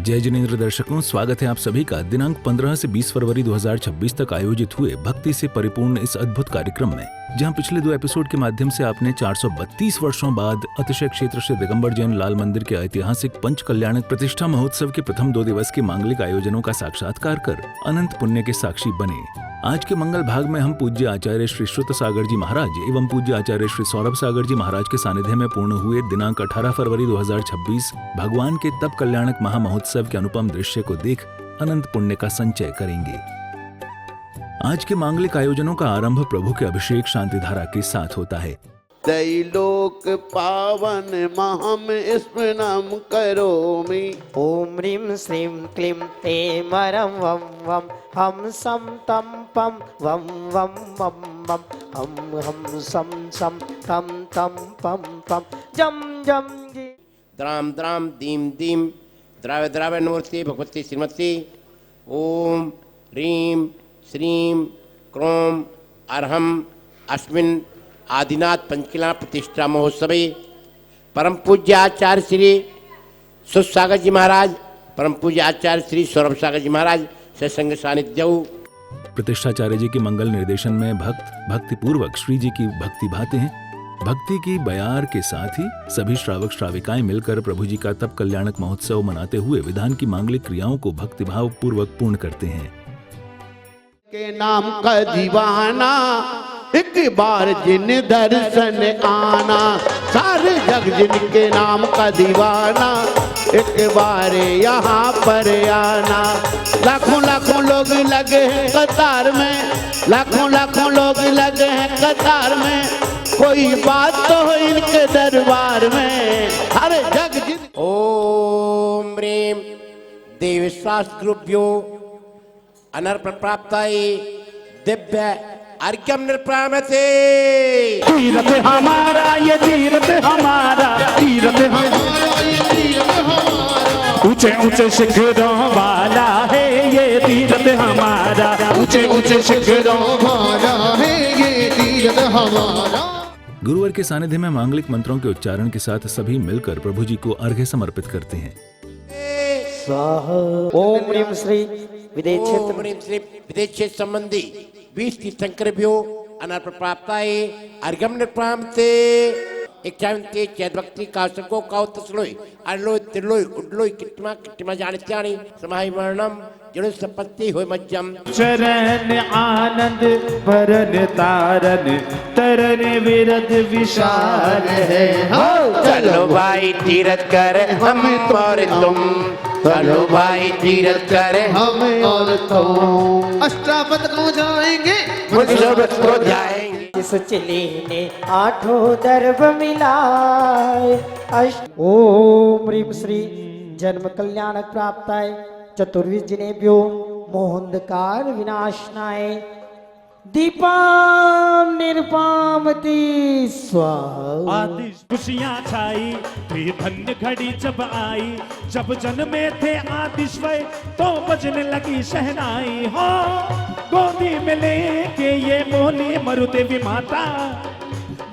जय जिनेंद्र दर्शकों, स्वागत है आप सभी का दिनांक 15 से 20 फरवरी 2026 तक आयोजित हुए भक्ति से परिपूर्ण इस अद्भुत कार्यक्रम में, जहां पिछले 2 एपिसोड के माध्यम से आपने 432 वर्षों बाद अतिशय क्षेत्र से दिगंबर जैन लाल मंदिर के ऐतिहासिक पंच कल्याणक प्रतिष्ठा महोत्सव के प्रथम 2 दिवस के मांगलिक आयोजनों का साक्षात्कार कर अनंत पुण्य के साक्षी बने। आज के मंगल भाग में हम पूज्य आचार्य श्री श्रुत सागर जी महाराज एवं पूज्य आचार्य श्री सौरभ सागर जी महाराज के सानिध्य में पूर्ण हुए दिनांक 18 फरवरी 2026 भगवान के तप कल्याणक महामहोत्सव के अनुपम दृश्य को देख अनंत पुण्य का संचय करेंगे। आज के मांगलिक आयोजनों का आरंभ प्रभु के अभिषेक शांति धारा के साथ होता है। दैलोक पावन महम स्मरणम करोमि। ओम ह्रीं श्रीं क्लीं ऐं वं वं हम सम तम पम वं वं वं वं हम सम सम तम तम पम पम जम जम जी। द्राम द्राम दीम दीम द्राव्य द्राव्य नमूर्ति भगवती श्रीमती। ओम ह्रीं श्रीं क्रोम अर्हम अस्मिन् आदिनाथ पंचकल्याण प्रतिष्ठा महोत्सवे परम पूज्य आचार्य श्री सुसागर जी महाराज, परम पूज्य आचार्य श्री सौरभ सागर जी महाराज सत्संग सानिध्यौ। प्रतिष्ठाचार्य जी के मंगल निर्देशन में भक्ति पूर्वक श्री जी की भक्ति भाते हैं। भक्ति की बयार के साथ ही सभी श्रावक श्राविकाएं मिलकर प्रभु जी का तप कल्याणक महोत्सव मनाते हुए विधान की मांगलिक क्रियाओं को भक्तिभाव पूर्वक पूर्ण करते हैं। के नाम का दीवाना एक बार जिन दर्शन आना, सारे जग जिनके नाम का दीवाना एक बार यहाँ पर आना। लाखों लाखों लोग लगे हैं कतार में, लाखों लाखों लोग लगे हैं कतार में, कोई बात तो हो इनके दरबार में। अरे जग जिन। ओम ह्रीं देवी शास्त्रुभ्यो अनर्पण प्राप्ताय दिव्य अर्घ्यम निर्प्रामते। तीरथ हमारा ये तीरथ हमारा, तीरथ हमारा ये तीरथ हमारा, ऊंचे ऊंचे शिखरों वाला है ये तीरथ हमारा, ऊंचे ऊंचे शिखरों वाला है ये तीरथ हमारा। गुरुवर के सानिध्य में मांगलिक मंत्रों के उच्चारण के साथ सभी मिलकर प्रभु जी को अर्घ्य समर्पित करते हैं। स्वाहा। ओम ह्रीं श्री ओम ह्रीं श्री विदेश क्षेत्र संबंधी 20 तीर्थंकरेभ्यो अनर्पण प्राप्ताय अर्घ्यम निर्प्रामते। इच्छावन्ते चैद्भक्ति काशको काउतस्लोय अल्लोय तिल्लोय उड्लोय किट्टिमा जानित्यानि समाहि वर्णम जड़ संपत्ति होय मज्जम। चरण आनंद भरन तारन तरन विरध विशाल है। चलो भाई तीरथ कर हम और तुम, चलो भाई तीरथ कर हम और तुम, अष्टापद को जाएंगे मुझे को जाएंगे। इस चिली ने 8 दर्भ मिलाए। ओम ह्रीं श्री जन्म कल्याणक प्राप्ताय चतुर्विध जिनेभ्यो मोहंधकार विनाशनाय दीपाम निर्पामति स्वाहा। आदि खुशियाँ छाई फिर धन्य घड़ी जब आई, जब जन्मे थे आदिश्वय तो बजने लगी शहनाई। हो गोदी में लेके ये बोली मरुदेवी माता,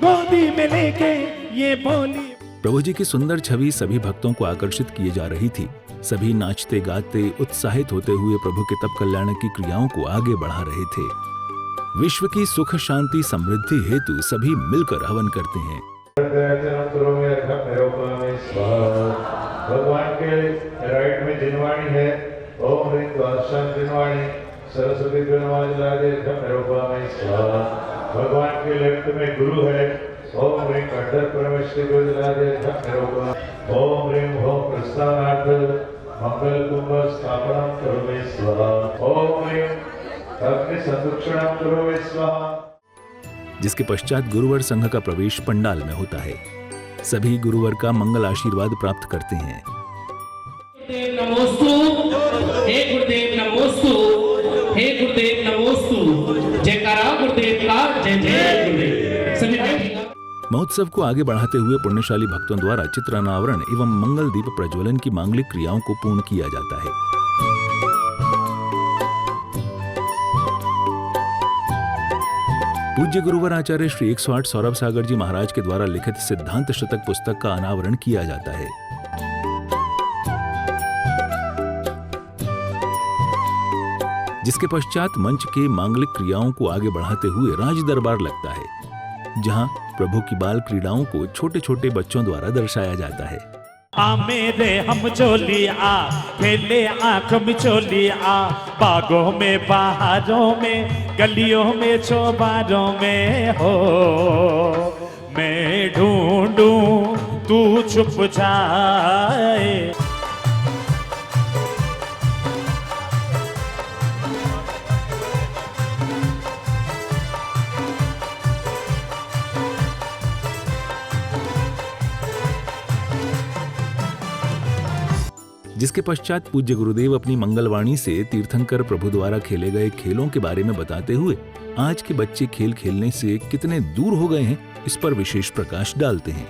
गोदी में लेके ये बोली। प्रभु जी की सुंदर छवि सभी भक्तों को आकर्षित किए जा रही थी। सभी नाचते गाते उत्साहित होते हुए प्रभु के तप कल्याण की क्रियाओं को आगे बढ़ा रहे थे। विश्व की सुख शांति समृद्धि हेतु सभी मिलकर हवन करते हैं। भगवान के राइट में जिनवाणी है। ओम ह्रीं द्वादशां जिनवाणी सरस्वती भगवान के लेफ्ट में गुरु है। ओम ह्रीं कंठर परमेश्वरी ओम ह्रीं ओम प्रस्थानार्थ मंगल कुंभ स्थापना करोमि स्वाहा। ओम ह्रीं अग्नि संरक्षणं करोमि स्वाहा। जिसके पश्चात गुरुवर संघ का प्रवेश पंडाल में होता है। सभी गुरुवर का मंगल आशीर्वाद प्राप्त करते हैं। नमोस्तु, हे गुरुदेव नमोस्तु, हे गुरुदेव नमोस्तु, जयकारा गुरुदेव का, जय जय गुरुदेव। सभी महोत्सव को आगे बढ़ाते हुए पुण्यशाली भक्तों द्वारा चित्र अनावरण एवं मंगल दीप प्रज्वलन की मांगलिक क्रियाओं को पूर्ण किया जाता है। पूज्य गुरुवर आचार्य श्री 108 सौरभ सागर जी महाराज के द्वारा लिखित सिद्धांत शतक पुस्तक का अनावरण किया जाता है। जिसके पश्चात मंच के मांगलिक क्रियाओं को आगे बढ़ाते हुए राज दरबार लगता है, जहां प्रभु की बाल क्रीड़ाओं को छोटे छोटे बच्चों द्वारा दर्शाया जाता है। आ मेरे हम चोली आ, खेले आंख मिचोली आ, बागों में बहारों में गलियों में चौबारों में हो, मैं ढूंढूं तू छुप जाए। जिसके पश्चात पूज्य गुरुदेव अपनी मंगलवाणी से तीर्थंकर प्रभु द्वारा खेले गए खेलों के बारे में बताते हुए आज के बच्चे खेल खेलने से कितने दूर हो गए हैं, इस पर विशेष प्रकाश डालते हैं।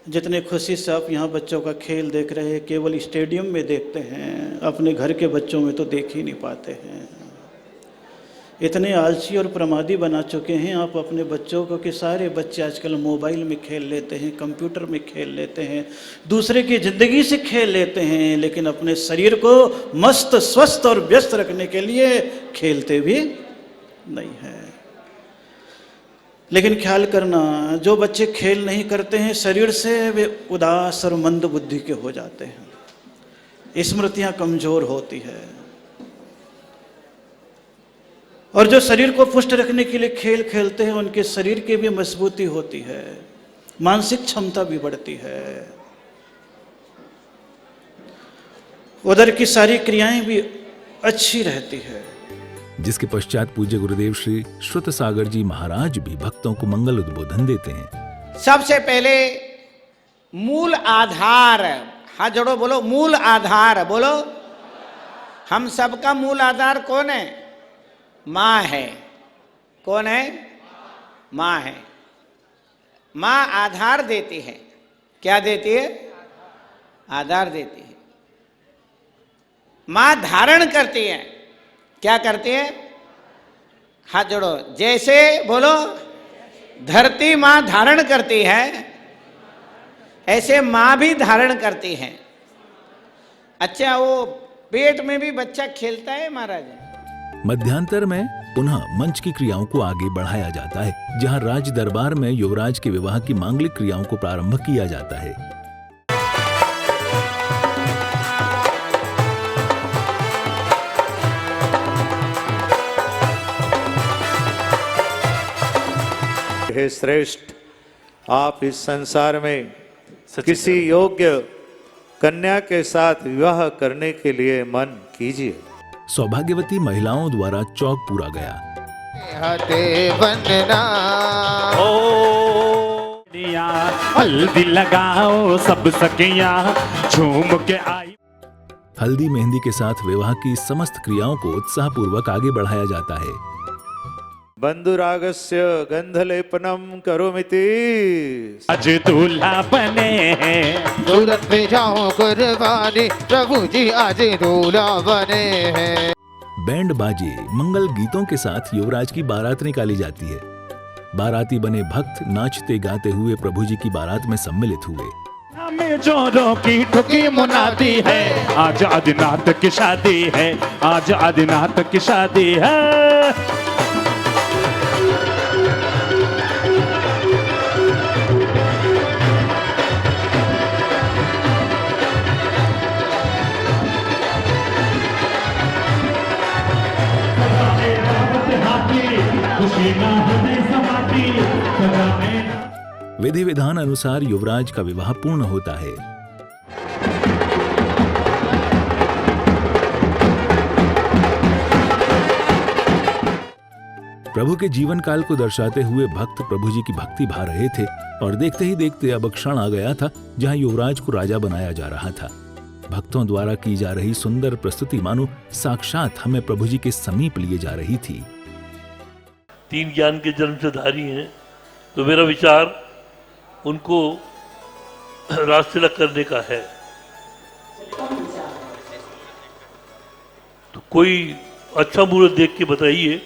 जितने खुशी से आप यहाँ बच्चों का खेल देख रहे हैं, केवल स्टेडियम में देखते हैं, अपने घर के बच्चों में तो देख ही नहीं पाते हैं। इतने आलसी और प्रमादी बना चुके हैं आप अपने बच्चों को कि सारे बच्चे आजकल मोबाइल में खेल लेते हैं, कंप्यूटर में खेल लेते हैं, दूसरे की ज़िंदगी से खेल लेते हैं, लेकिन अपने शरीर को मस्त स्वस्थ और व्यस्त रखने के लिए खेलते भी नहीं हैं। लेकिन ख्याल करना, जो बच्चे खेल नहीं करते हैं शरीर से, वे उदास और मंद बुद्धि के हो जाते हैं, स्मृतियाँ कमज़ोर होती है। और जो शरीर को पुष्ट रखने के लिए खेल खेलते हैं उनके शरीर की भी मजबूती होती है, मानसिक क्षमता भी बढ़ती है, उधर की सारी क्रियाएं भी अच्छी रहती है। जिसके पश्चात पूज्य गुरुदेव श्री श्रुत सागर जी महाराज भी भक्तों को मंगल उद्बोधन देते हैं। सबसे पहले मूल आधार, हाथ जोड़ो बोलो मूल आधार, बोलो। हम सबका मूल आधार कौन है? माँ है। कौन है? माँ है। माँ आधार देती है। क्या देती है? आधार देती है। माँ धारण करती है। क्या करती है? हाथ जोड़ो, जैसे बोलो धरती माँ धारण करती है, ऐसे माँ भी धारण करती है। अच्छा, वो पेट में भी बच्चा खेलता है महाराज। मध्यांतर में पुनः मंच की क्रियाओं को आगे बढ़ाया जाता है, जहां राज दरबार में युवराज के विवाह की मांगलिक क्रियाओं को प्रारंभ किया जाता है। हे श्रेष्ठ, आप इस संसार में किसी योग्य कन्या के साथ विवाह करने के लिए मन कीजिए। सौभाग्यवती महिलाओं द्वारा चौक पूरा गया। हल्दी लगाओ सब सखियां झूम के आई। हल्दी मेहंदी के साथ विवाह की समस्त क्रियाओं को उत्साहपूर्वक आगे बढ़ाया जाता है। बंधुरागस्य गंधलेपनम करोमिति। आज दूल्हा बने हैं, सूरत में जाओ कुर्बानी, प्रभु जी आज दूल्हा बने हैं। बैंड बाजे मंगल गीतों के साथ युवराज की बारात निकाली जाती है। बाराती बने भक्त नाचते गाते हुए प्रभु जी की बारात में सम्मिलित हुए। हमें जोरों की ठुकी मुनादी है, आज आदिनाथ की शादी है, आज आदिनाथ की शादी है। विधि विधान अनुसार युवराज का विवाह पूर्ण होता है। प्रभु के जीवन काल को दर्शाते हुए भक्त प्रभु जी की भक्ति भा रहे थे और देखते ही देखते अब क्षण आ गया था जहां युवराज को राजा बनाया जा रहा था। भक्तों द्वारा की जा रही सुंदर प्रस्तुति मानो साक्षात हमें प्रभु जी के समीप लिए जा रही थी। 3 ज्ञान के जन्म से धारी हैं, तो मेरा विचार उनको राजतिलक करने का है। तो कोई अच्छा मुहूर्त देख के बताइए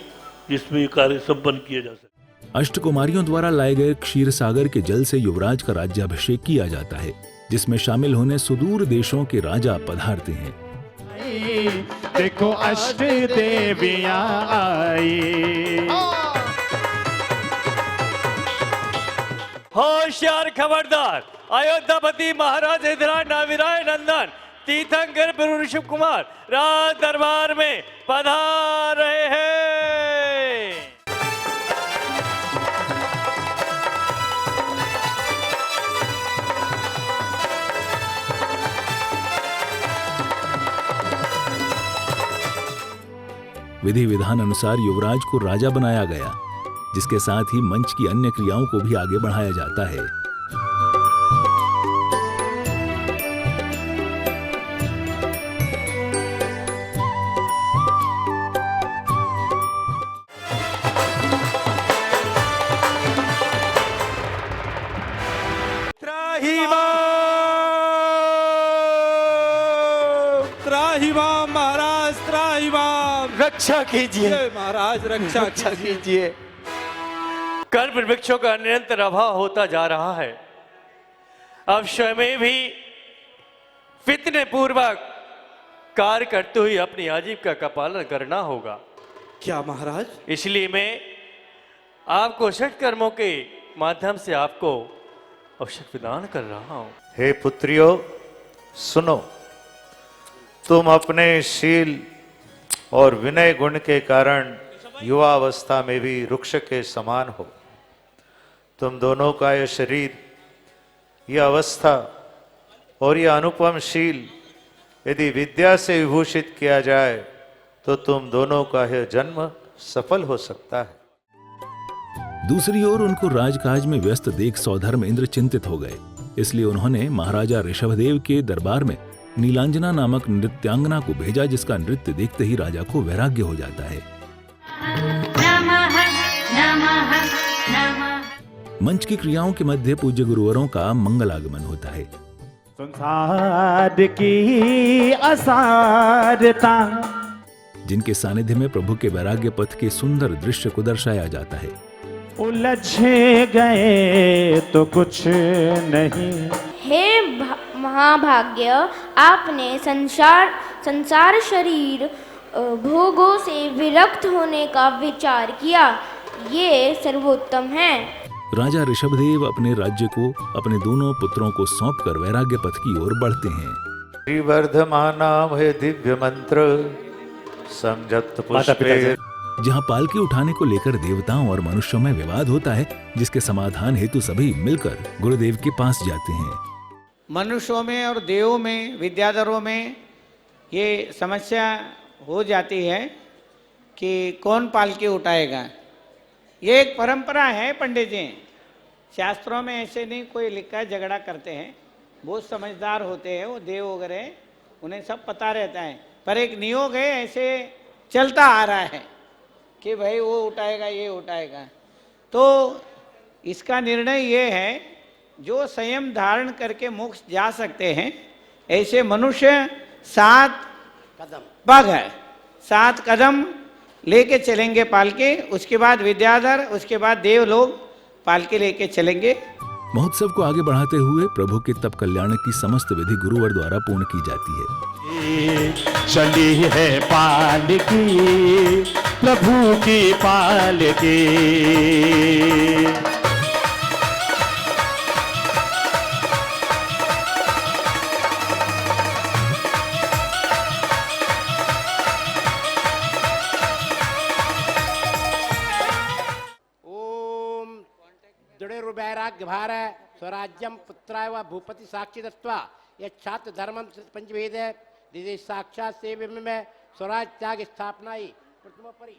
जिसमें ये कार्य संपन्न किया जा सके। अष्टकुमारियों द्वारा लाए गए क्षीर सागर के जल से युवराज का राज्याभिषेक किया जाता है, जिसमें शामिल होने सुदूर देशों के राजा पधारते हैं। देखो अष्ट देवियां आई। होशियार खबरदार, अयोध्यापति महाराज हिदराज नाविराय नंदन तीर्थंकर प्रभु ऋषभ कुमार राज दरबार में पधार रहे हैं। विधि विधान अनुसार युवराज को राजा बनाया गया, जिसके साथ ही मंच की अन्य क्रियाओं को भी आगे बढ़ाया जाता है। त्राहिमाम महाराज, त्राहिमाम रक्षा कीजिए महाराज, रक्षा कीजिए। कर्म वृक्षों का निरंतर अभाव होता जा रहा है। अब स्वयं भी फितने पूर्वक कार्य करते हुए अपनी आजीविका का पालन करना होगा। क्या महाराज? इसलिए मैं आपको षट कर्मों के माध्यम से आपको अवसर प्रदान कर रहा हूं। हे पुत्रियों, सुनो, तुम अपने शील और विनय गुण के कारण युवावस्था में भी वृक्ष के समान हो। तुम दोनों का यह शरीर, यह अवस्था और यह अनुपम शील यदि विद्या से विभूषित किया जाए तो तुम दोनों का यह जन्म सफल हो सकता है। दूसरी ओर उनको राजकाज में व्यस्त देख सौधर्म इंद्र चिंतित हो गए, इसलिए उन्होंने महाराजा ऋषभदेव के दरबार में नीलांजना नामक नृत्यांगना को भेजा, जिसका नृत्य देखते ही राजा को वैराग्य हो जाता है। मंच की क्रियाओं के मध्य पूज्य गुरुवरों का मंगल आगमन होता है। संसार की असारता, जिनके सानिध्य में प्रभु के वैराग्य पथ के सुंदर दृश्य को दर्शाया जाता है। उलझ गए तो कुछ नहीं। हे महाभाग्य, आपने संसार शरीर भोगों से विरक्त होने का विचार किया, ये सर्वोत्तम है। राजा ऋषभदेव अपने राज्य को अपने दोनों पुत्रों को सौंपकर वैराग्य पथ की ओर बढ़ते हैं। श्रीवर्धमानाम है दिव्य मंत्र समझत पुष्पे। जहाँ पालकी उठाने को लेकर देवताओं और मनुष्यों में विवाद होता है, जिसके समाधान हेतु सभी मिलकर गुरुदेव के पास जाते हैं। मनुष्यों में और देवों में, विद्याधरों में ये समस्या हो जाती है कि कौन पालकी उठाएगा। ये एक परंपरा है पंडित जी, शास्त्रों में ऐसे नहीं कोई लिखा है, झगड़ा करते हैं। बहुत समझदार होते हैं वो देव वगैरह, उन्हें सब पता रहता है। पर एक नियोग है, ऐसे चलता आ रहा है कि भाई वो उठाएगा, ये उठाएगा। तो इसका निर्णय ये है, जो संयम धारण करके मोक्ष जा सकते हैं ऐसे मनुष्य 7 पग है, 7 कदम लेके चलेंगे पालके। उसके बाद विद्याधर, उसके बाद देव लोग पालके लेके चलेंगे। महोत्सव को आगे बढ़ाते हुए प्रभु के तप कल्याण की समस्त विधि गुरुवर द्वारा पूर्ण की जाती है। चली है पालकी, प्रभु की पालकी। वैराग्य भार स्वराज्यम पुत्राय व भूपति साक्षी दत्वा यच्छात्र धर्मम पंचवेद दिदे साक्षात सेव्य में स्वराज त्याग स्थापना प्रथमोपरि।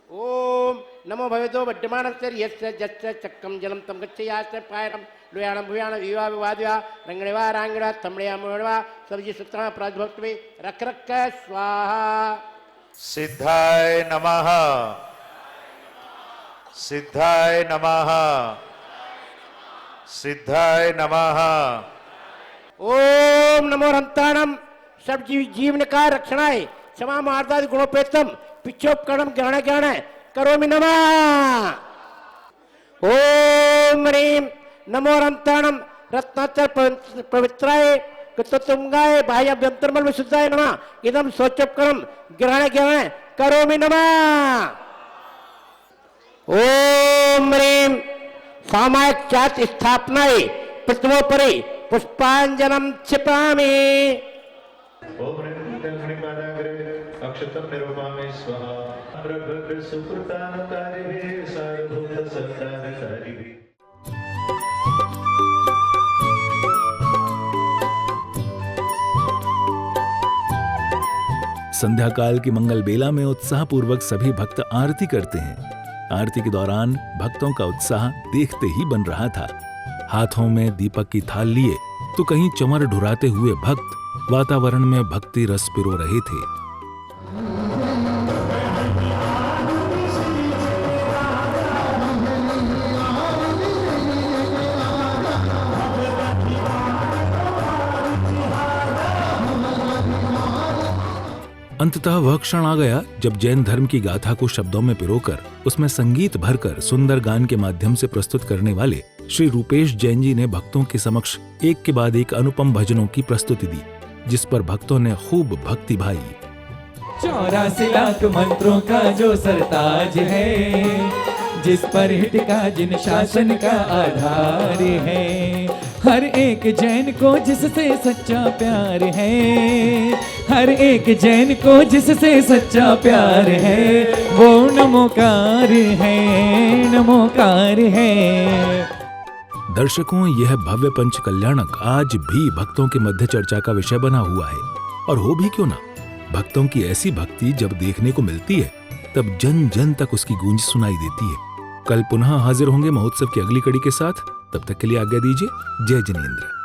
ओम नमो भवेदो वड्यमानस्य यस्य जस्य चक्रम जलम तम गच्छयास्य पायरम लुयाणम भुयाणम विवा विवादया रंगणेवा रांगणा तमणया मोणवा सबजी सूत्रा प्राजभक्तवे रख रख स्वाहा। सिद्धाय नमः, सिद्धाय नमः, सिद्धाय नमः। ओम नमो रंताणम सब जीवन का रक्षणाय क्षमा मार्दादि गुणोपेतम पिछोपकरणम ग्रहण ग्रहण करोमि नमः। ओम ह्रीं नमो रंताणम रत्नाचल पवित्राय कि तो तुम गाए भाई अभ्यंतरमल विशुद्धाय नमः इदम स्वचपकरम ग्रहण ग्रहण करोमि नमः। ओम ह्रीं सामायिक चात स्थापनाय प्रथमोपरि पुष्पांजलम क्षिपामि। ओम ह्रीं अक्षतम निरूपामि स्वाहा प्रभृत सुकृतानकारिभिः सर्वभूत संतानकारिभिः। संध्या काल की मंगल बेला में उत्साह पूर्वक सभी भक्त आरती करते हैं। आरती के दौरान भक्तों का उत्साह देखते ही बन रहा था। हाथों में दीपक की थाल लिए तो कहीं चमर ढुराते हुए भक्त वातावरण में भक्ति रस पिरो रहे थे। अंततः वह क्षण आ गया जब जैन धर्म की गाथा को शब्दों में पिरोकर उसमें संगीत भरकर सुंदर गान के माध्यम से प्रस्तुत करने वाले श्री रूपेश जैन जी ने भक्तों के समक्ष एक के बाद एक अनुपम भजनों की प्रस्तुति दी, जिस पर भक्तों ने खूब भक्ति भाई। 84 लाख मंत्रों का जो सरताज है, जिस पर हिटका जिन शासन का आधार है, हर एक जैन को जिससे सच्चा प्यार है, हर एक जैन को जिससे सच्चा प्यार है, वो नमोकार है, नमोकार है। दर्शकों, यह भव्य पंच कल्याणक आज भी भक्तों के मध्य चर्चा का विषय बना हुआ है। और हो भी क्यों ना, भक्तों की ऐसी भक्ति जब देखने को मिलती है तब जन जन तक उसकी गूंज सुनाई देती है। कल पुनः हाजिर होंगे महोत्सव की अगली कड़ी के साथ। तब तक के लिए आज्ञा दीजिए। जय जिनेंद्र।